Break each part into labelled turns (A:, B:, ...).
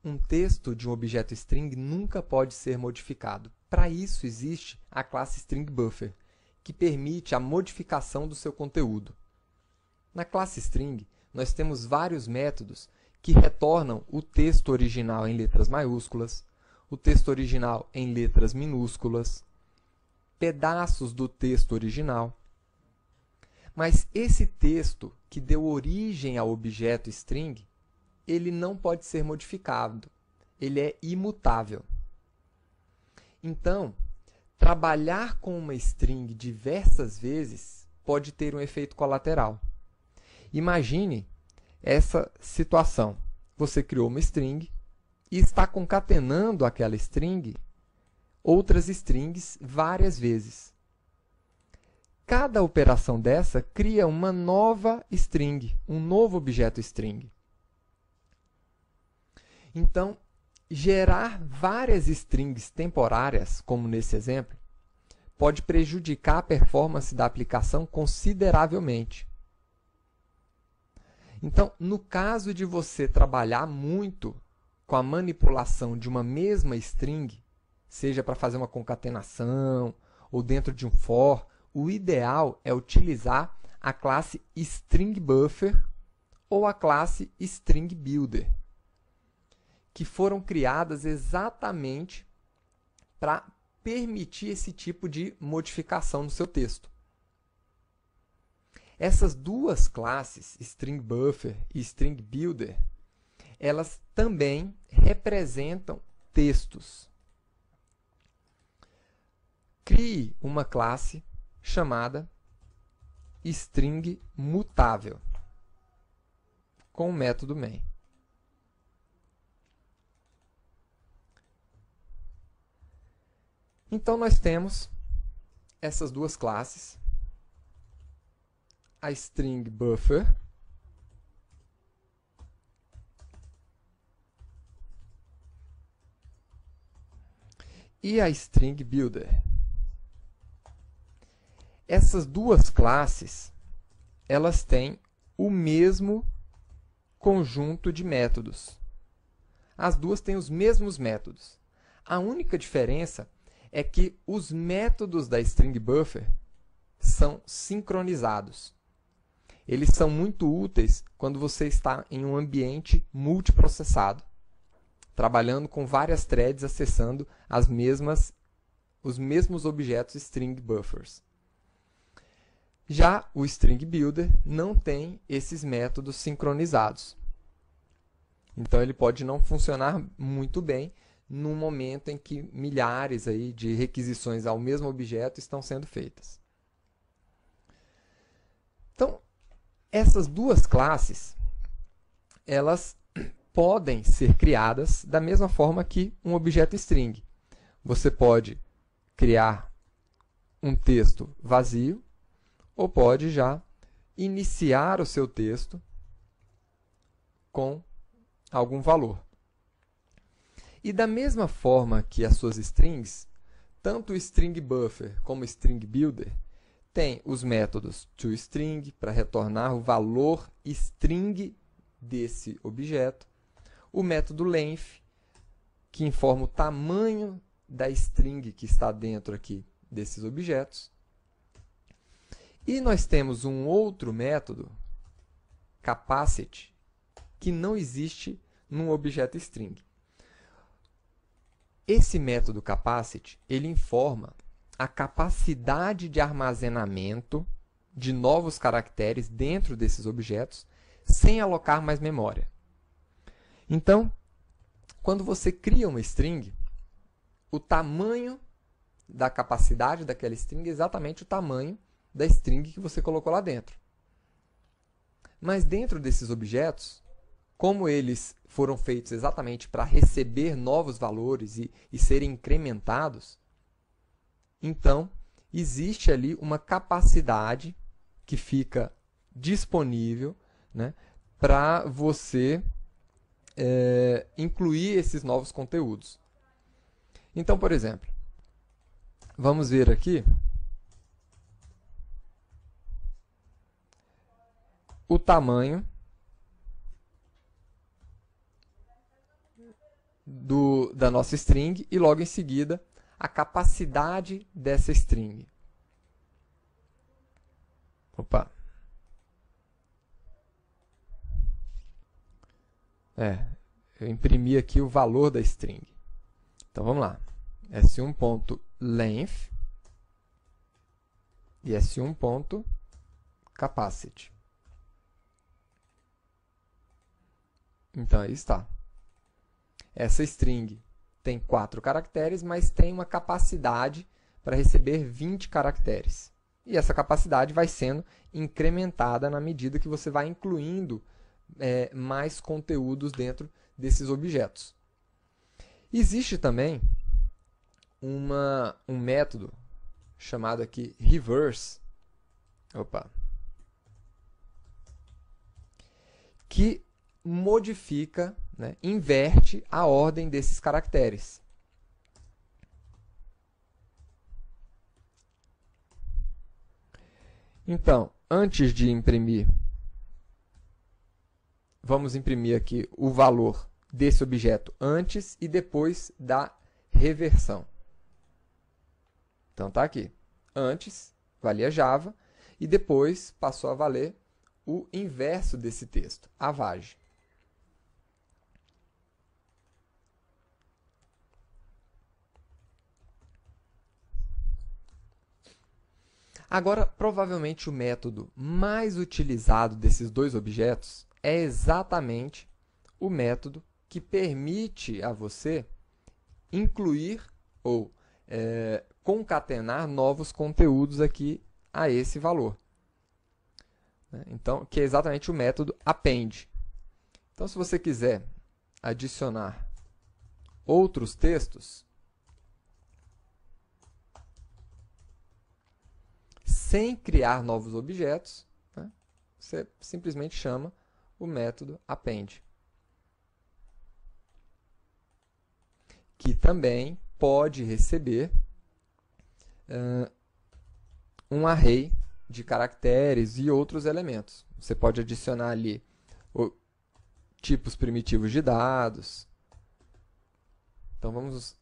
A: um texto de um objeto string nunca pode ser modificado. Para isso existe a classe string_buffer, que permite a modificação do seu conteúdo. Na classe string, nós temos vários métodos que retornam o texto original em letras maiúsculas, o texto original em letras minúsculas, pedaços do texto original. Mas esse texto que deu origem ao objeto string, ele não pode ser modificado, ele é imutável. Então, trabalhar com uma string diversas vezes pode ter um efeito colateral. Imagine essa situação. Você criou uma string e está concatenando aquela string outras strings várias vezes. Cada operação dessa cria uma nova string, um novo objeto string. Então, gerar várias strings temporárias, como nesse exemplo, pode prejudicar a performance da aplicação consideravelmente. Então, no caso de você trabalhar muito com a manipulação de uma mesma string, seja para fazer uma concatenação ou dentro de um for, o ideal é utilizar a classe string_buffer ou a classe string_builder, que foram criadas exatamente para permitir esse tipo de modificação no seu texto. Essas duas classes, string_buffer e string_builder, elas também representam textos. Crie uma classe chamada string_mutável com o método main. Então, nós temos essas duas classes, a string_buffer e a string_builder. Essas duas classes, elas têm o mesmo conjunto de métodos. As duas têm os mesmos métodos. A única diferença é que os métodos da string_buffer são sincronizados. Eles são muito úteis quando você está em um ambiente multiprocessado, trabalhando com várias threads acessando os mesmos objetos string_buffers. Já o string_builder não tem esses métodos sincronizados. Então, ele pode não funcionar muito bem num momento em que milhares aí de requisições ao mesmo objeto estão sendo feitas. Então, essas duas classes, elas podem ser criadas da mesma forma que um objeto string. Você pode criar um texto vazio, ou pode já iniciar o seu texto com algum valor. E da mesma forma que as suas strings, tanto o string_buffer como o string_builder têm os métodos toString para retornar o valor string desse objeto, o método length, que informa o tamanho da string que está dentro aqui desses objetos. E nós temos um outro método, capacity, que não existe num objeto string. Esse método capacity, ele informa a capacidade de armazenamento de novos caracteres dentro desses objetos, sem alocar mais memória. Então, quando você cria uma string, o tamanho da capacidade daquela string é exatamente o tamanho da string que você colocou lá dentro. Mas dentro desses objetos, como eles foram feitos exatamente para receber novos valores e serem incrementados, então existe ali uma capacidade que fica disponível, né, para você incluir esses novos conteúdos. Então, por exemplo, vamos ver aqui o tamanho da nossa string e logo em seguida a capacidade dessa string. Opa. Eu imprimi aqui o valor da string. Então vamos lá. S1.length e S1.capacity. Então aí está. Essa string tem 4 caracteres, mas tem uma capacidade para receber 20 caracteres. E essa capacidade vai sendo incrementada na medida que você vai incluindo mais conteúdos dentro desses objetos. Existe também um método chamado aqui reverse, que modifica, inverte a ordem desses caracteres. Então, antes de imprimir, vamos imprimir aqui o valor desse objeto antes e depois da reversão. Então, está aqui. Antes, valia Java, e depois passou a valer o inverso desse texto, a vag. Agora, provavelmente o método mais utilizado desses dois objetos é exatamente o método que permite a você incluir ou concatenar novos conteúdos aqui a esse valor. Então, que é exatamente o método append. Então, se você quiser adicionar outros textos, sem criar novos objetos, você simplesmente chama o método append, que também pode receber um array de caracteres e outros elementos. Você pode adicionar ali tipos primitivos de dados. Então, vamos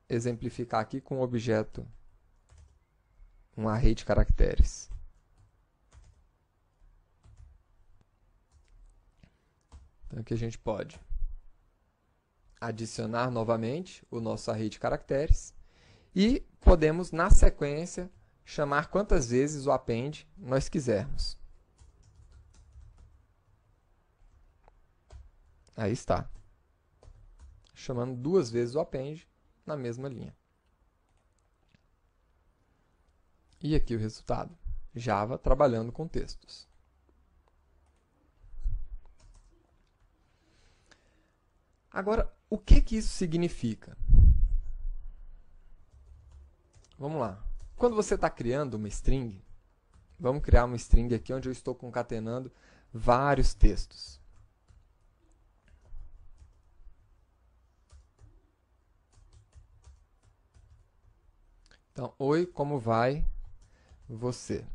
A: exemplificar aqui com um objeto, um array de caracteres. Então, aqui a gente pode adicionar novamente o nosso array de caracteres e podemos, na sequência, chamar quantas vezes o append nós quisermos. Aí está. Chamando 2 vezes o append na mesma linha. E aqui o resultado. Java trabalhando com textos. Agora, o que isso significa? Vamos lá. Quando você está criando uma string, vamos criar uma string aqui onde eu estou concatenando vários textos. Então, oi, como vai você?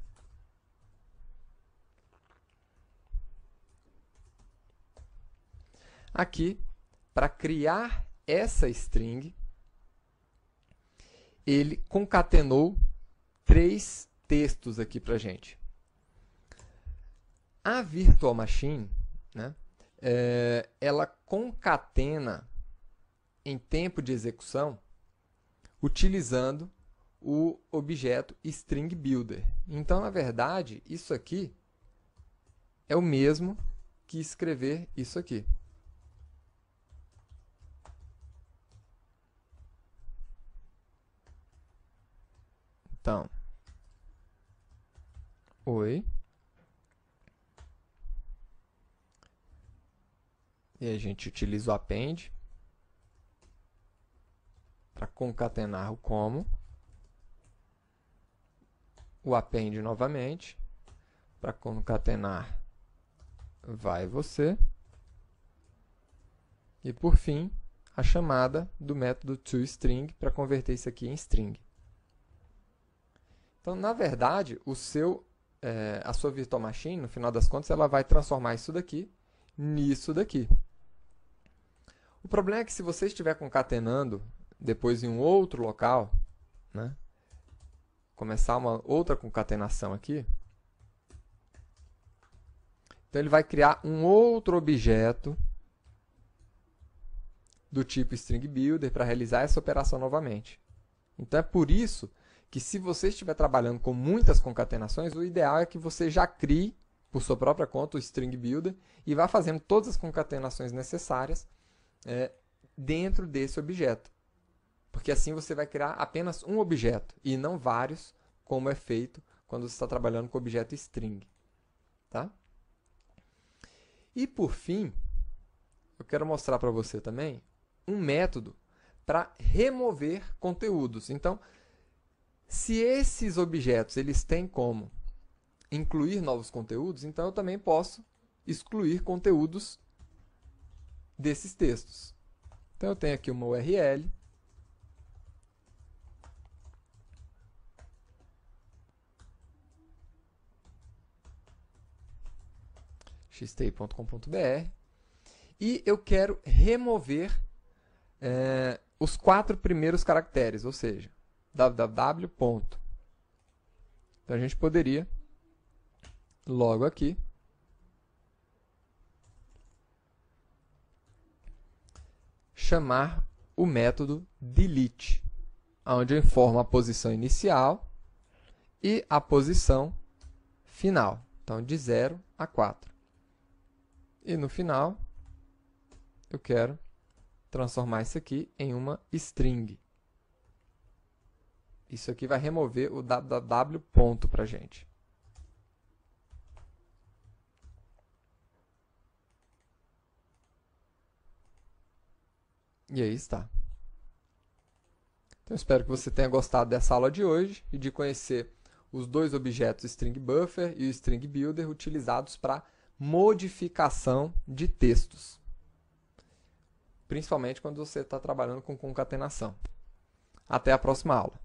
A: Aqui, para criar essa string, ele concatenou 3 textos aqui para a gente. A Virtual Machine, ela concatena em tempo de execução utilizando o objeto String Builder. Então, na verdade, isso aqui é o mesmo que escrever isso aqui. Então, oi. E a gente utiliza o append para concatenar o como. O append novamente para concatenar vai você. E por fim, a chamada do método toString para converter isso aqui em string. Então, na verdade, a sua Virtual Machine, no final das contas, ela vai transformar isso daqui nisso daqui. O problema é que se você estiver concatenando depois em um outro local, né, começar uma outra concatenação aqui, então ele vai criar um outro objeto do tipo string builder para realizar essa operação novamente. Então é por isso que se você estiver trabalhando com muitas concatenações, o ideal é que você já crie por sua própria conta o string builder e vá fazendo todas as concatenações necessárias dentro desse objeto. Porque assim você vai criar apenas um objeto e não vários, como é feito quando você está trabalhando com o objeto string. Tá? E por fim, eu quero mostrar para você também um método para remover conteúdos. Então, se esses objetos eles têm como incluir novos conteúdos, então eu também posso excluir conteúdos desses textos. Então eu tenho aqui uma URL. xtei.com.br e eu quero remover os 4 primeiros caracteres, ou seja, www. Então a gente poderia logo aqui chamar o método delete, onde eu informo a posição inicial e a posição final, então de 0 a 4. E no final, eu quero transformar isso aqui em uma string. Isso aqui vai remover o www ponto para a gente. E aí está. Então, espero que você tenha gostado dessa aula de hoje e de conhecer os dois objetos string buffer e o string builder utilizados para modificação de textos, principalmente quando você está trabalhando com concatenação. Até a próxima aula.